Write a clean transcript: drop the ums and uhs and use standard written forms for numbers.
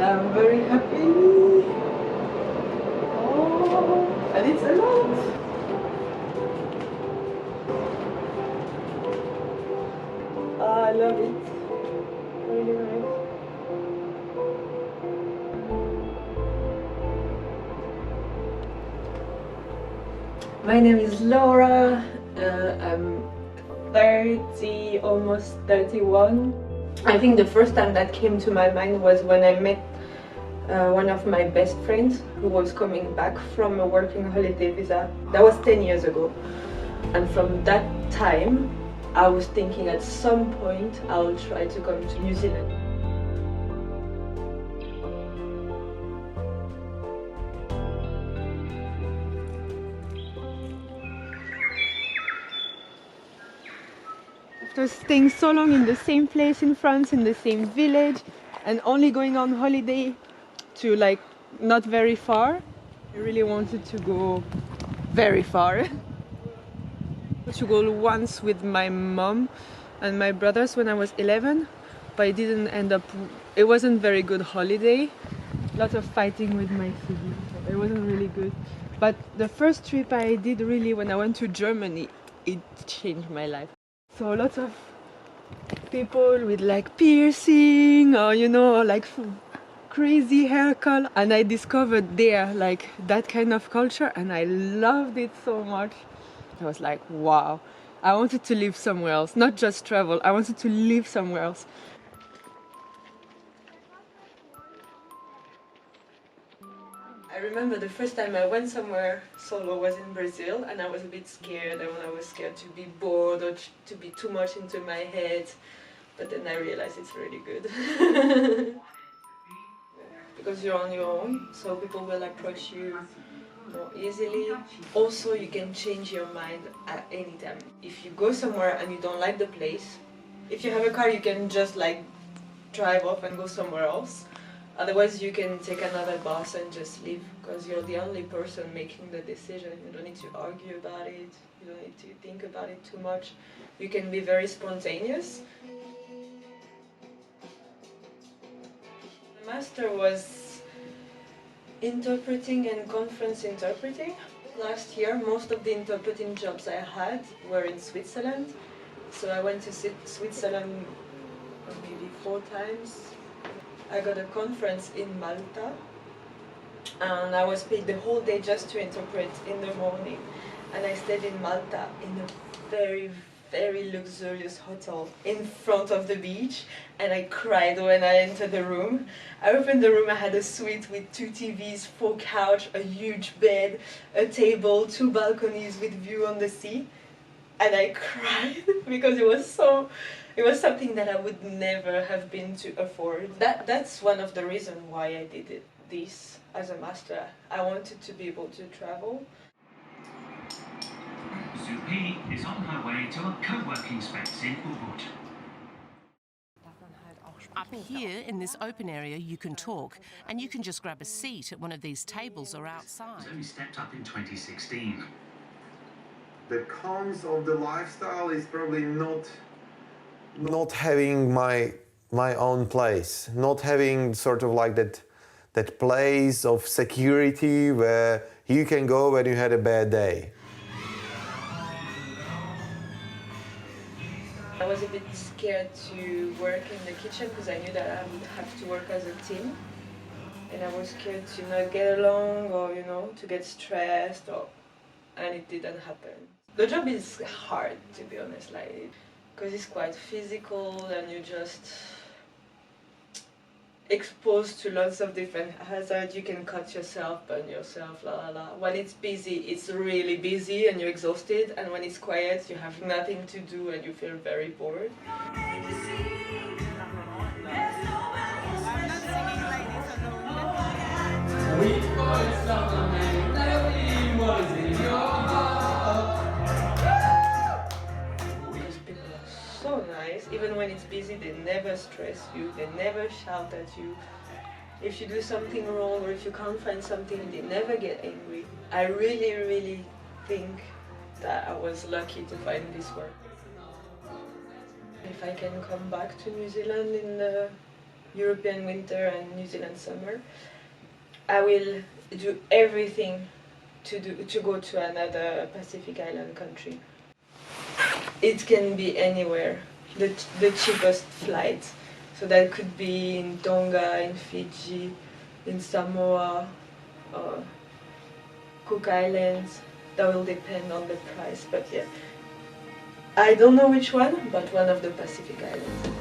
I'm very happy. Oh, and it's a lot. I love it. Really nice. My name is Laura. I'm 30, almost 31. I think the first time that came to my mind was when I met one of my best friends who was coming back from a working holiday visa. That was 10 years ago. And from that time, I was thinking at some point I'll try to come to New Zealand. After staying so long in the same place in France, in the same village, and only going on holiday to like not very far, I really wanted to go very far. To go once with my mom and my brothers when I was 11, but it didn't end up, it wasn't very good holiday. Lots of fighting with my siblings, so it wasn't really good. But the first trip I did really when I went to Germany, it changed my life. So lots of people with like piercing or like crazy hair color, and I discovered there like that kind of culture and I loved it so much. I was like, wow, I wanted to live somewhere else, not just travel, I wanted to live somewhere else. I remember the first time I went somewhere solo was in Brazil, and I was a bit scared, and I was scared to be bored or to be too much into my head, but then I realized it's really good. Because you're on your own, so people will approach you more easily. Also, you can change your mind at any time. If you go somewhere and you don't like the place, if you have a car, you can just like drive off and go somewhere else. Otherwise, you can take another bus and just leave, because you're the only person making the decision. You don't need to argue about it, you don't need to think about it too much. You can be very spontaneous. The master was interpreting and conference interpreting. Last year, most of the interpreting jobs I had were in Switzerland. So I went to Switzerland maybe 4 times. I got a conference in Malta, and I was paid the whole day just to interpret in the morning. And I stayed in Malta in a very, very luxurious hotel in front of the beach, and I cried when I entered the room. I opened the room, I had a suite with 2 TVs, 4 couch, a huge bed, a table, 2 balconies with view on the sea. And I cried because it was something that I would never have been to afford. That's one of the reasons why I did this as a master. I wanted to be able to travel. Zupi is on her way to a co-working space in Ubud. Up here in this open area you can talk, and you can just grab a seat at one of these tables or outside. It's only stepped up in 2016. The cons of the lifestyle is probably not having my own place, not having sort of like that place of security where you can go when you had a bad day. I was a bit scared to work in the kitchen because I knew that I would have to work as a team. And I was scared to not get along, or to get stressed, and it didn't happen. The job is hard, to be honest, like, because it's quite physical and you're just exposed to lots of different hazards. You can cut yourself, burn yourself, la la la. When it's busy, it's really busy and you're exhausted, and when it's quiet, you have nothing to do and you feel very bored. So nice. Even when it's busy, they never stress you, they never shout at you. If you do something wrong or if you can't find something, they never get angry. I really, really think that I was lucky to find this work. If I can come back to New Zealand in the European winter and New Zealand summer, I will do everything to go to another Pacific Island country. It can be anywhere, the cheapest flight. So that could be in Tonga, in Fiji, in Samoa, or Cook Islands. That will depend on the price, but yeah. I don't know which one, but one of the Pacific Islands.